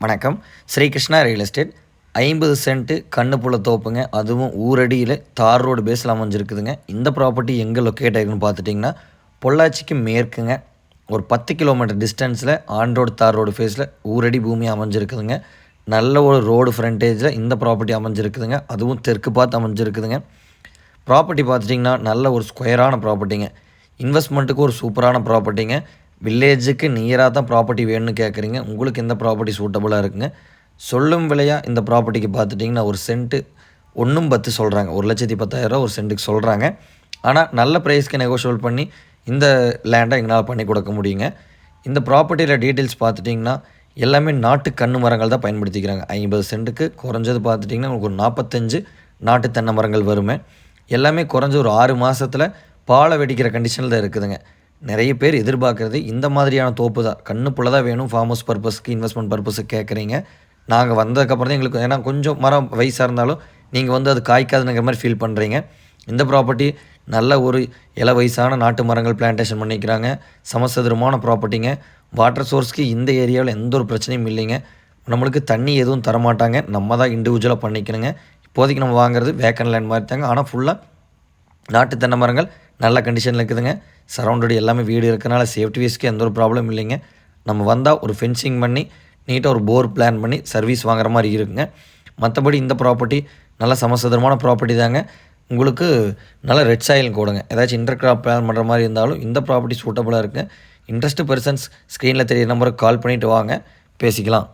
வணக்கம். Sri Krishna real estate 50 cent கண்ணுப்புள்ள தோப்புங்க. அதுவும் ஊரடியில் தார் ரோடு பேஸில் அமைஞ்சிருக்குதுங்க. இந்த ப்ராப்பர்ட்டி எங்கே லொக்கேட் ஆகிருக்குன்னு பார்த்துட்டிங்கன்னா, பொள்ளாச்சிக்கு மேற்குங்க ஒரு 10 கிலோமீட்டர் டிஸ்டன்ஸில் ஆன் ரோடு தார் ரோடு ஃபேஸில் ஊரடி பூமி அமைஞ்சிருக்குதுங்க. நல்ல ஒரு ரோடு ஃப்ரண்டேஜில் இந்த ப்ராப்பர்ட்டி அமைஞ்சிருக்குதுங்க. அதுவும் தெற்கு பார்த்து அமைஞ்சிருக்குதுங்க. ப்ராப்பர்ட்டி பார்த்துட்டிங்கன்னா நல்ல ஒரு ஸ்கொயரான ப்ராப்பர்ட்டிங்க. இன்வெஸ்ட்மெண்ட்டுக்கு ஒரு சூப்பரான ப்ராப்பர்ட்டிங்க. வில்லேஜுக்கு நியராக தான் ப்ராப்பர்ட்டி வேணும்னு கேட்குறீங்க. உங்களுக்கு இந்த ப்ராப்பர்ட்டி சூட்டபுளாக இருக்குங்க. சொல்லும் விலையாக இந்த ப்ராப்பர்ட்டிக்கு பார்த்துட்டிங்கன்னா ஒரு சென்ட்டு 1.10 சொல்கிறாங்க. 1,10,000 ஒரு சென்ட்டுக்கு சொல்கிறாங்க. ஆனால் நல்ல ப்ரைஸ்க்கு நெகோஷியபிள் பண்ணி இந்த லேண்டை எங்களால் பண்ணி கொடுக்க முடியுங்க. இந்த ப்ராப்பர்ட்டியில் டீட்டெயில்ஸ் பார்த்துட்டிங்கன்னா எல்லாமே நாட்டு கன்று மரங்கள் தான் பயன்படுத்திக்கிறாங்க. 50 சென்ட்டுக்கு குறைஞ்சது பார்த்துட்டிங்கன்னா உங்களுக்கு ஒரு 45 நாட்டு தென்னை மரங்கள் வருமே. எல்லாமே குறைஞ்ச ஒரு 6 மாதத்தில் பாலை வெடிக்கிற கண்டிஷனில் தான் இருக்குதுங்க. நிறைய பேர் எதிர்பார்க்குறது இந்த மாதிரியான தோப்பு தான். கண்ணுப்புள்ள தான் வேணும், ஃபார்ம் ஹவுஸ் பர்பஸ்க்கு, இன்வெஸ்ட்மெண்ட் பர்பஸுக்கு கேட்குறீங்க. நாங்கள் வந்ததுக்கப்புறம் தான் எங்களுக்கு ஏன்னா கொஞ்சம் மரம் வயசாக இருந்தாலும் நீங்கள் வந்து அது காய்க்காதுங்கிற மாதிரி ஃபீல் பண்ணுறீங்க. இந்த ப்ராப்பர்ட்டி நல்ல ஒரு வயசான நாட்டு மரங்கள் பிளான்டேஷன் பண்ணிக்கிறாங்க. சமசதுரமான ப்ராப்பர்ட்டிங்க. வாட்டர் சோர்ஸ்க்கு இந்த ஏரியாவில் எந்த ஒரு பிரச்சனையும் இல்லைங்க. நம்மளுக்கு தண்ணி எதுவும் தரமாட்டாங்க. நம்ம தான் இண்டிவிஜுவலாக பண்ணிக்கணுங்க. இப்போதைக்கு நம்ம வாங்குறது வேக்கன் லேண்ட் மாதிரி தாங்க. ஆனால் ஃபுல்லாக நாட்டு தென்னை மரங்கள் நல்ல கண்டிஷனில் இருக்குதுங்க. சரௌண்டடு எல்லாமே வீடு இருக்கிறனால சேஃப்டி வைஸ்க்கு எந்த ஒரு ப்ராப்ளம் இல்லைங்க. நம்ம வந்தால் ஒரு ஃபென்சிங் பண்ணி நீட்டாக ஒரு போர் பிளான் பண்ணி சர்வீஸ் வாங்குற மாதிரி இருக்குங்க. மற்றபடி இந்த ப்ராப்பர்ட்டி நல்ல சமசதுரமான ப்ராப்பர்ட்டி தாங்க. உங்களுக்கு நல்ல ரெட் சாயில் கூடங்க. ஏதாச்சும் இன்டர் கிராப் பிளான் பண்ணுற மாதிரி இருந்தாலும் இந்த ப்ராப்பர்ட்டி சூட்டபுளாக இருக்குங்க. இன்ட்ரெஸ்ட் பர்சன்ஸ் ஸ்க்ரீனில் தெரிய நம்பருக்கு கால் பண்ணிவிட்டு வாங்க, பேசிக்கலாம்.